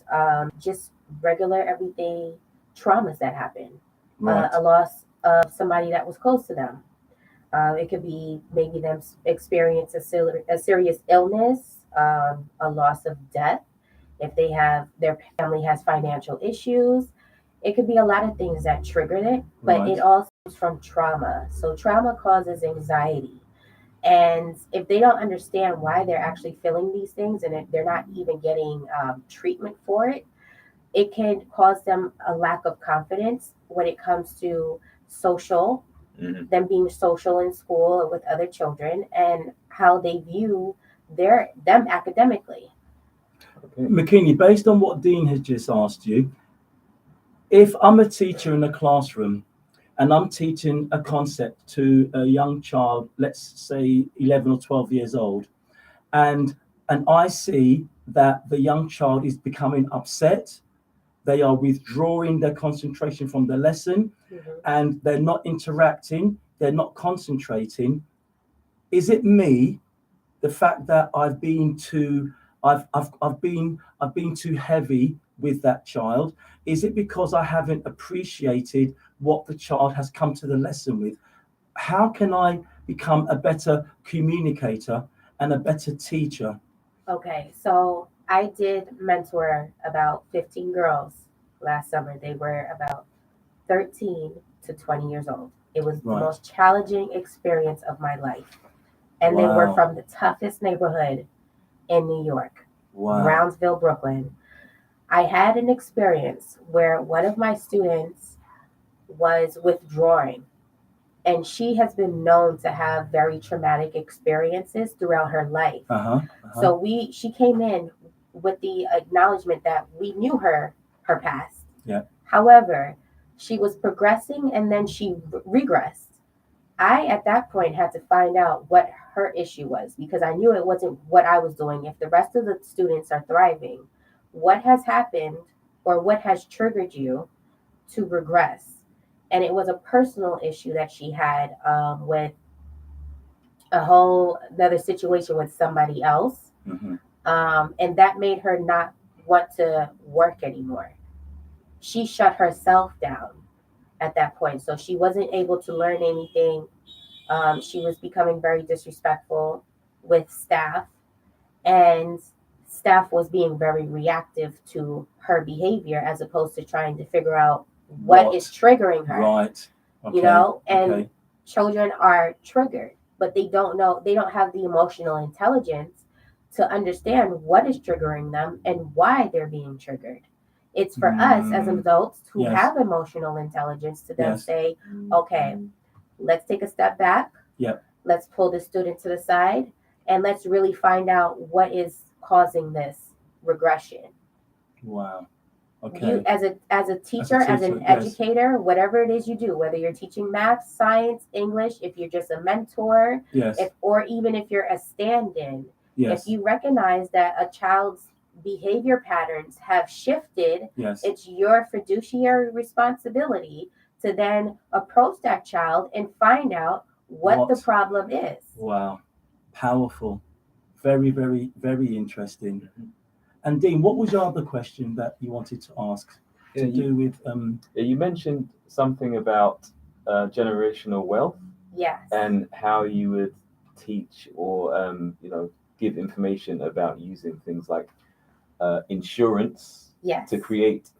just regular everyday traumas that happen. Right. A loss of somebody that was close to them. It could be maybe them experience a serious illness, a loss of death. If they have their family has financial issues, it could be a lot of things that trigger it, but Right. it all stems from trauma. So trauma causes anxiety. And if they don't understand why they're actually feeling these things and if they're not even getting treatment for it, it can cause them a lack of confidence when it comes to social, them being social in school with other children, and how they view them academically. Okay. Makini, based on what Dean has just asked you, if I'm a teacher in a classroom and I'm teaching a concept to a young child, let's say 11 or 12 years old, and I see that the young child is becoming upset, they are withdrawing their concentration from the lesson, and they're not interacting, they're not concentrating, is it me, the fact that I've been too heavy with that child? Is it because I haven't appreciated what the child has come to the lesson with? How can I become a better communicator and a better teacher? Okay, so I did mentor about 15 girls last summer. They were about 13 to 20 years old. It was the most challenging experience of my life. And they were from the toughest neighborhood in New York, Brownsville, Brooklyn. I had an experience where one of my students was withdrawing, and she has been known to have very traumatic experiences throughout her life. So she came in with the acknowledgement that we knew her past. Yeah. However, she was progressing and then she regressed. I, at that point, had to find out what her issue was because I knew it wasn't what I was doing. If the rest of the students are thriving, what has happened or what has triggered you to regress? And it was a personal issue that she had with a whole another situation with somebody else. And that made her not want to work anymore. she shut herself down at that point. So she wasn't able to learn anything. She was becoming very disrespectful with staff, and staff was being very reactive to her behavior as opposed to trying to figure out what is triggering her. Right. Okay. You know, and okay. children are triggered, but they don't have the emotional intelligence to understand what is triggering them and why they're being triggered. It's for us as adults who Yes. have emotional intelligence to then Yes. say, okay, let's take a step back. Yep. Let's pull the student to the side and let's really find out what is causing this regression. Wow. Okay. You as a teacher, as an yes. educator, whatever it is you do, whether you're teaching math, science, English, if you're just a mentor, Yes. or even if you're a stand-in, Yes. if you recognize that a child's behavior patterns have shifted, Yes. it's your fiduciary responsibility to then approach that child and find out what the problem is. Wow. Powerful. Very, very, very interesting. And Dean, what was your other question that you wanted to ask to do with? You mentioned something about generational wealth. Yes. And how you would teach or give information about using things like insurance. Yes. To create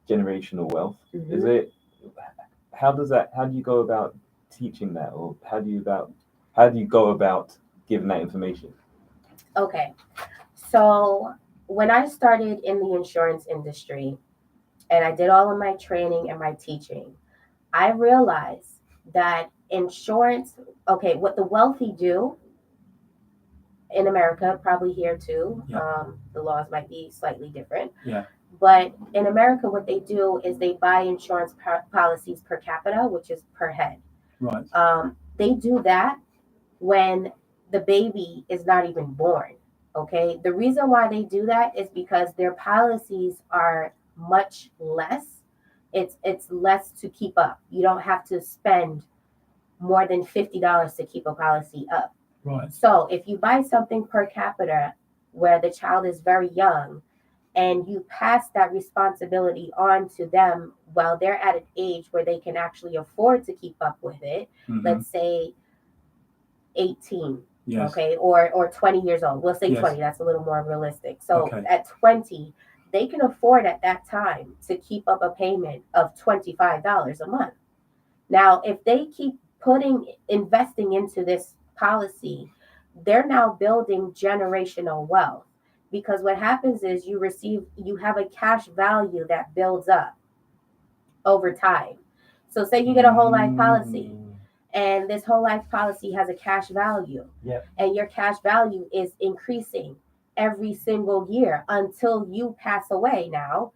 generational wealth. Mm-hmm. Is it? How do you go about teaching that, or how do you go about giving that information? Okay, so when I started in the insurance industry and I did all of my training and my teaching, I realized that insurance, okay, what the wealthy do in America, probably here too, the laws might be slightly different. Yeah. But in America, what they do is they buy insurance policies per capita, which is per head. Right. They do that when the baby is not even born. Okay. The reason why they do that is because their policies are much less. It's less to keep up. You don't have to spend more than $50 to keep a policy up. Right. So if you buy something per capita where the child is very young and you pass that responsibility on to them while they're at an age where they can actually afford to keep up with it, let's say 18, yes. Okay, or 20 years old. We'll say 20, that's a little more realistic. So at 20, they can afford at that time to keep up a payment of $25 a month. Now, if they keep investing into this policy, they're now building generational wealth, because what happens is you have a cash value that builds up over time. So say you get a whole life policy, and this whole life policy has a cash value, and your cash value is increasing every single year until you pass away. Now,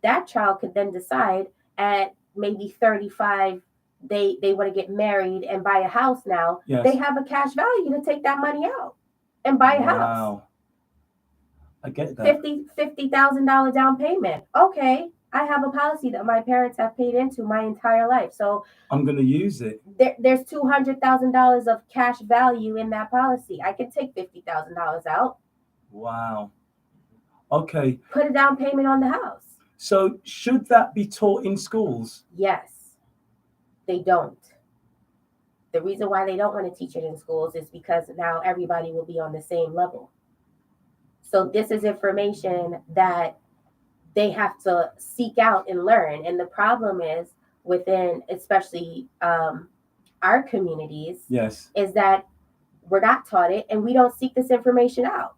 that child could then decide at maybe 35, they want to get married and buy a house now. They have a cash value to take that money out and buy a house. I get that. $50,000 down payment. Okay, I have a policy that my parents have paid into my entire life, so I'm going to use it. There's $200,000 of cash value in that policy. I can take $50,000 out. Wow. Okay. Put a down payment on the house. So should that be taught in schools? Yes. They don't. The reason why they don't want to teach it in schools is because now everybody will be on the same level. So this is information that they have to seek out and learn. And the problem is within, especially our communities, is that we're not taught it and we don't seek this information out.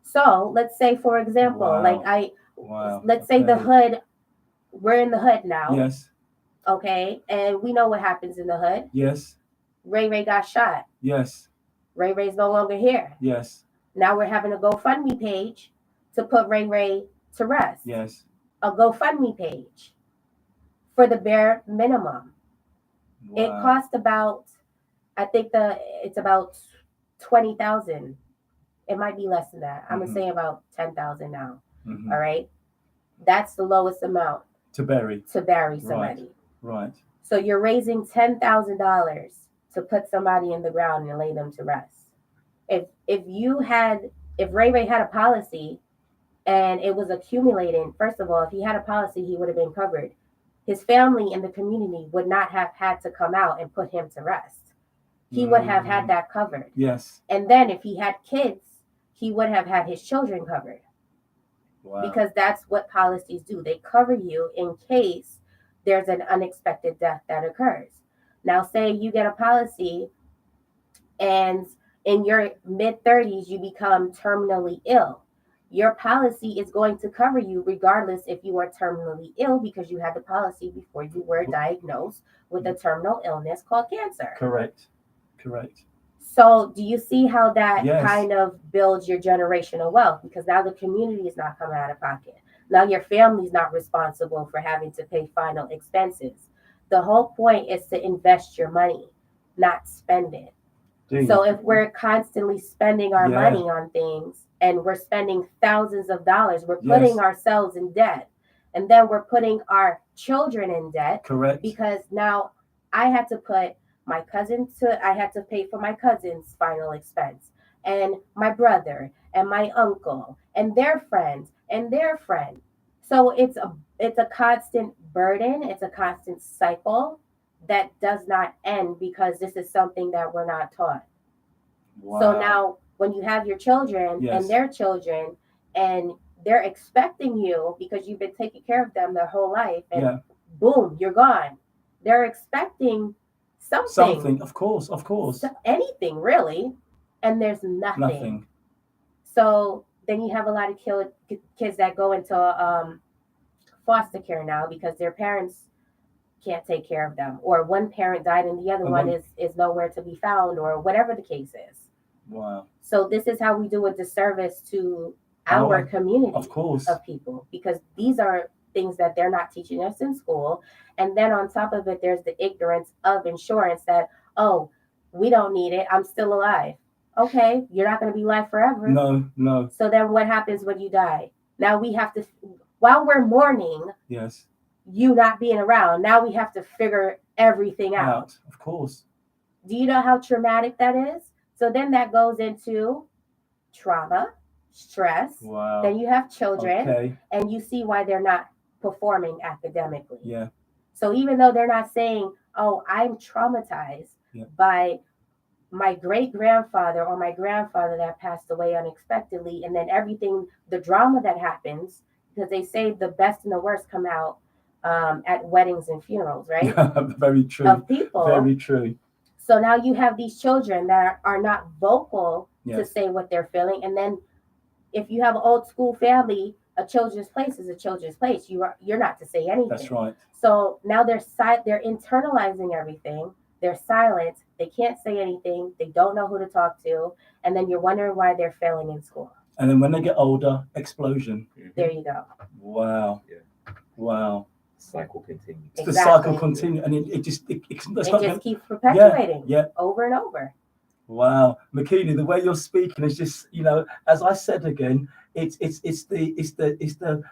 So let's say, for example, let's say the hood, we're in the hood now. Yes. Okay. And we know what happens in the hood. Yes. Ray Ray got shot. Yes. Ray Ray's no longer here. Yes. Now we're having a GoFundMe page to put Ray Ray to rest. Yes. A GoFundMe page for the bare minimum. Wow. It costs about, I think it's about 20,000. It might be less than that. I'm gonna say about 10,000 now. All right. That's the lowest amount to bury somebody. Right. So you're raising $10,000 to put somebody in the ground and lay them to rest. If Ray Ray had a policy and it was accumulating. First of all, if he had a policy, he would have been covered. His family and the community would not have had to come out and put him to rest. He would have had that covered. Yes. And then if he had kids, he would have had his children covered. Wow. Because that's what policies do. They cover you in case there's an unexpected death that occurs. Now, say you get a policy and in your mid-30s, you become terminally ill. Your policy is going to cover you regardless if you are terminally ill because you had the policy before you were diagnosed with a terminal illness called cancer. Correct. So do you see how that Yes. kind of builds your generational wealth? Because now the community is not coming out of pocket. Now your family's not responsible for having to pay final expenses. The whole point is to invest your money, not spend it. So if we're constantly spending our money on things and we're spending thousands of dollars, we're putting ourselves in debt. And then we're putting our children in debt. Correct. Because now I had to put I had to pay for my cousin's final expense, and my brother and my uncle and their friends and their friend. So it's a constant burden. It's a constant cycle that does not end because this is something that we're not taught. Wow. So now when you have your children and their children and they're expecting you because you've been taking care of them their whole life and boom, you're gone. They're expecting something. Of course. Anything really. And there's nothing. So then you have a lot of kids that go into foster care now because their parents can't take care of them, or one parent died and the other one is nowhere to be found, or whatever the case is. Wow. So this is how we do a disservice to our community of people, because these are things that they're not teaching us in school. And then on top of it, there's the ignorance of insurance that, oh, we don't need it. I'm still alive. Okay, you're not going to be alive forever. No. So then what happens when you die? Now we have to, while we're mourning, you not being around, now we have to figure everything out. Of course. Do you know how traumatic that is? So then that goes into trauma, stress. Wow. Then you have children, and you see why they're not performing academically. Yeah. So even though they're not saying, oh, I'm traumatized by my great-grandfather or my grandfather that passed away unexpectedly, and then everything, the drama that happens, because they say the best and the worst come out at weddings and funerals, right? Very true. Of people. Very true. So now you have these children that are not vocal to say what they're feeling. And then if you have an old school family, a children's place is a children's place. You're not to say anything. That's right. So now they're internalizing everything. They're silent. They can't say anything. They don't know who to talk to. And then you're wondering why they're failing in school. And then when they get older, explosion. There you go. Wow. Yeah. Wow. Cycle continues. Exactly. The cycle continues, and it just keeps perpetuating over and over. Wow, Makini, the way you're speaking is just, as I said again, it's the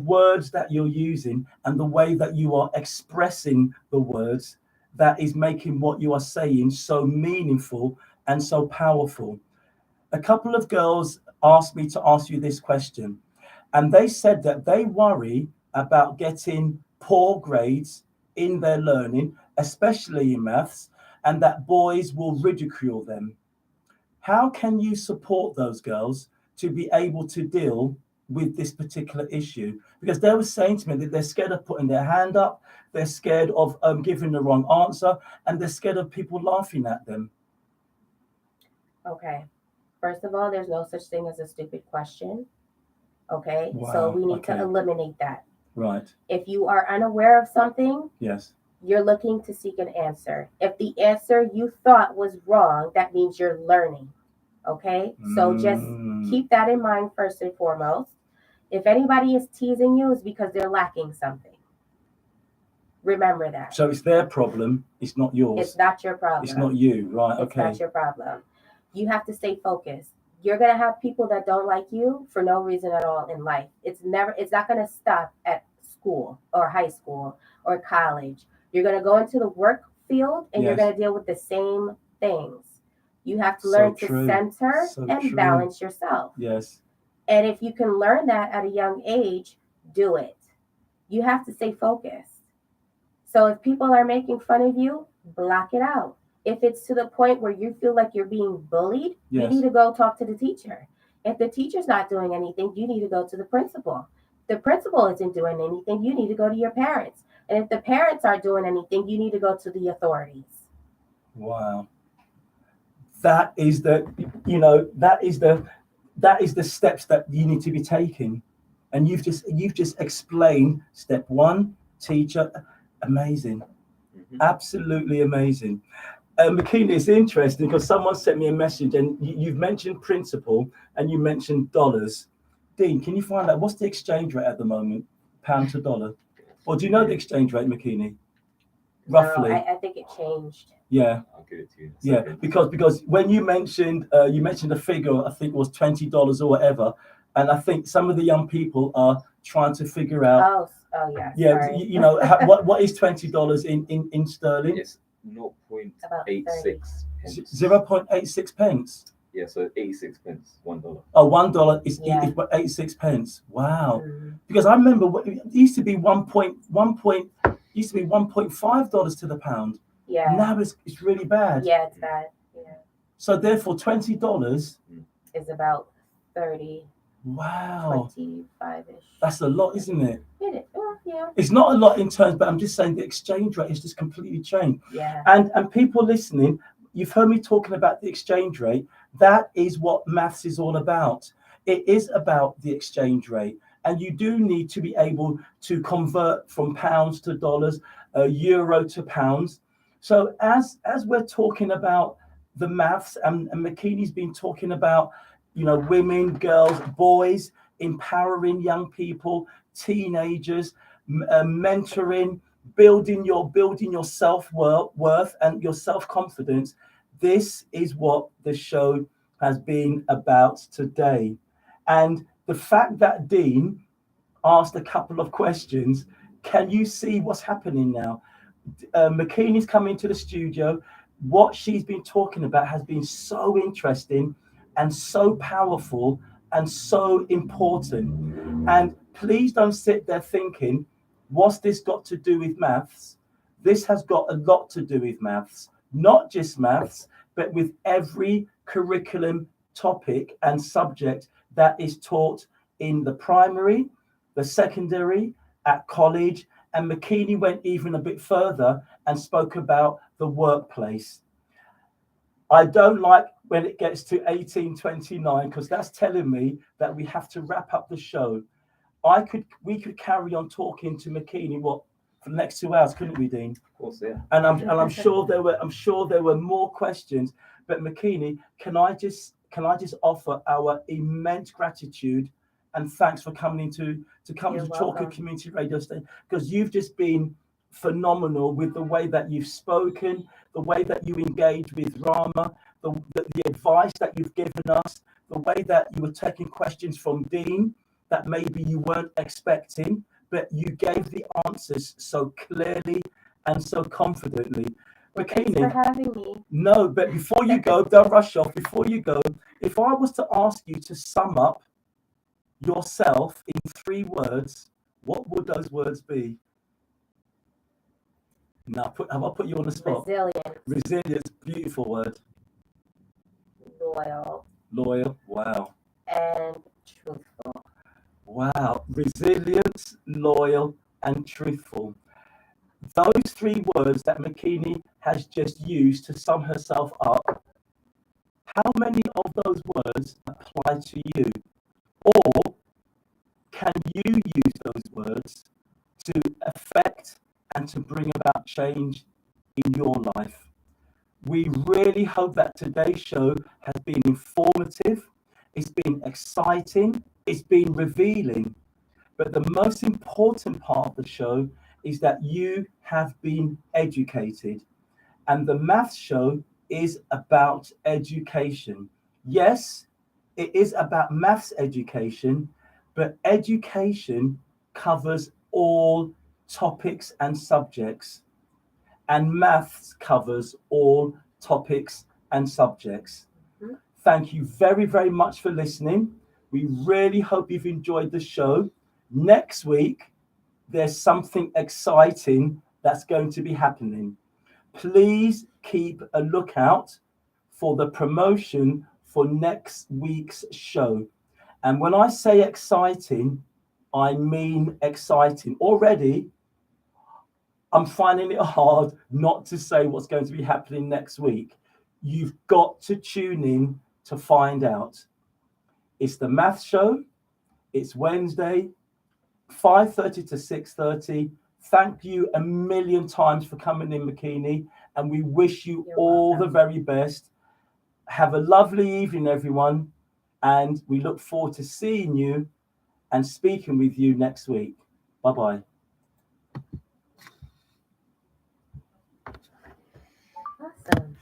words that you're using and the way that you are expressing the words that is making what you are saying so meaningful and so powerful. A couple of girls asked me to ask you this question, and they said that they worry about getting poor grades in their learning, especially in maths, and that boys will ridicule them. How can you support those girls to be able to deal with this particular issue? Because they were saying to me that they're scared of putting their hand up, they're scared of giving the wrong answer, and they're scared of people laughing at them. Okay. First of all, there's no such thing as a stupid question. Okay. Wow. So we need to eliminate that. Right. If you are unaware of something, you're looking to seek an answer. If the answer you thought was wrong, that means you're learning. Okay? So just keep that in mind first and foremost. If anybody is teasing you, it's because they're lacking something. Remember that. So it's their problem. It's not yours. It's not your problem. It's not you. Right. Okay. It's not your problem. You have to stay focused. You're going to have people that don't like you for no reason at all in life. It's not going to stop at school or high school or college. You're going to go into the work field and you're going to deal with the same things. You have to learn to center and balance yourself. Yes. And if you can learn that at a young age, do it. You have to stay focused. So if people are making fun of you, block it out. If it's to the point where you feel like you're being bullied, you Yes. need to go talk to the teacher. If the teacher's not doing anything, you need to go to the principal. If the principal isn't doing anything, you need to go to your parents. And if the parents aren't doing anything, you need to go to the authorities. Wow. That is the steps that you need to be taking. And you've just explained step one, teacher. Amazing. Absolutely amazing. Makini, it's interesting because someone sent me a message and you've mentioned principal and you mentioned dollars. Dean, can you find out what's the exchange rate at the moment, pound to dollar? Or do you know the exchange rate, Makini? Roughly. No, I think it changed. Yeah. I'll give it to you. Yeah, because when you mentioned a figure, I think it was $20 or whatever, and I think some of the young people are trying to figure out. Oh yeah. Yeah, Sorry. you know what is $20 in sterling? It's 0.86 pence. 0.86 pence. Yeah, so 86 pence, $1. Oh, $1 is Yeah. 86 pence. Wow. Mhm. Because I remember it used to be $1.5 to the pound. Yeah. Now it's really bad. Yeah, it's bad. Yeah. So therefore, $20. Is about 30, Wow. 25-ish. That's a lot, isn't it? It is. Well, yeah. It's not a lot in terms, but I'm just saying the exchange rate has just completely changed. Yeah. And people listening, you've heard me talking about the exchange rate. That is what maths is all about. It is about the exchange rate. And you do need to be able to convert from pounds to dollars, euro to pounds. So as we're talking about the maths, and Makini's been talking about, women, girls, boys, empowering young people, teenagers, mentoring, building your self-worth and your self-confidence. This is what the show has been about today. And the fact that Dean asked a couple of questions, can you see what's happening now? Makini's coming to the studio. What she's been talking about has been so interesting and so powerful and so important. And please don't sit there thinking, what's this got to do with maths? This has got a lot to do with maths, not just maths, but with every curriculum topic and subject that is taught in the primary, the secondary, at college. And Makini went even a bit further and spoke about the workplace. I don't like when it gets to 1829 because that's telling me that we have to wrap up the show. We could carry on talking to Makini for the next 2 hours, couldn't we, Dean? Of course, yeah. And I'm sure there were more questions. But Makini, can I just offer our immense gratitude and thanks for coming to Chalker Community Radio Station, because you've just been phenomenal with the way that you've spoken, the way that you engage with Rama, the advice that you've given us, the way that you were taking questions from Dean that maybe you weren't expecting, but you gave the answers so clearly and so confidently. Thanks for having me. No, but before you go, don't rush off. Before you go, if I was to ask you to sum up yourself in 3 words, what would those words be? Now, have I put you on the spot? Resilience, beautiful word. Loyal, wow. And truthful. Wow, resilience, loyal, and truthful. Those 3 words that Makini has just used to sum herself up, how many of those words apply to you? Or can you use those words to affect and to bring about change in your life? We really hope that today's show has been informative, it's been exciting, it's been revealing. But the most important part of the show is that you have been educated. And the maths show is about education. Yes, it is about maths education, but education covers all topics and subjects. And maths covers all topics and subjects. Thank you very, very much for listening. We really hope you've enjoyed the show. Next week, there's something exciting that's going to be happening. Please keep a lookout for the promotion for next week's show. And when I say exciting, I mean exciting. Already, I'm finding it hard not to say what's going to be happening next week. You've got to tune in to find out. It's the math show. It's Wednesday, 5:30 to 6:30. Thank you a million times for coming in, Makini, and we wish you You're all welcome. the very best. Have a lovely evening, everyone, and we look forward to seeing you and speaking with you next week. Bye-bye. Awesome.